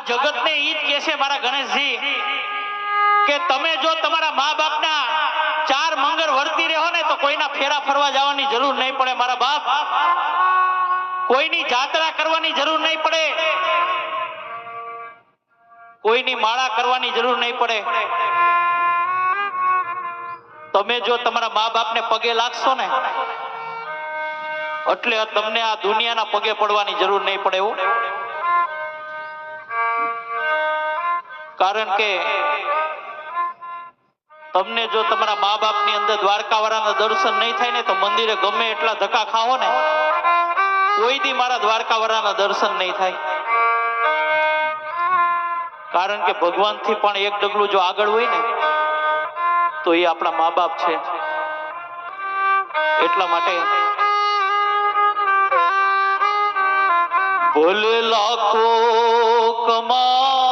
જગતને ઈ જ કહે છે મારા ગણેશજી કે તમે જો તમારા મા બાપના 4 મંગળ વર્તી રહો ને તો કોઈના ફેરા ફરવા જવાની જરૂર નહીં પડે મારા બાપ, કોઈની જાત્રા કરવાની જરૂર નહીં પડે, કોઈની માળા કરવાની જરૂર નહીં પડે। તમે જો તમારા મા બાપને પગે લાગશો ને એટલે તમને આ દુનિયાના પગે પડવાની જરૂર નહીં પડે એવું। કારણ કે તમને જો તમારા મા બાપની અંદર દ્વારકાવાળાના દર્શન નહીં થાય ને તો મંદિરે ગમે એટલા ધક્કા ખાઓ ને કોઈ દી મારા દ્વારકાવાળાના દર્શન નહીં થાય। કારણ કે ભગવાનથી પણ એક ડગલું જો આગળ હોય ને તો એ આપણા મા બાપ છે। એટલા માટે ભલે લાખો કમા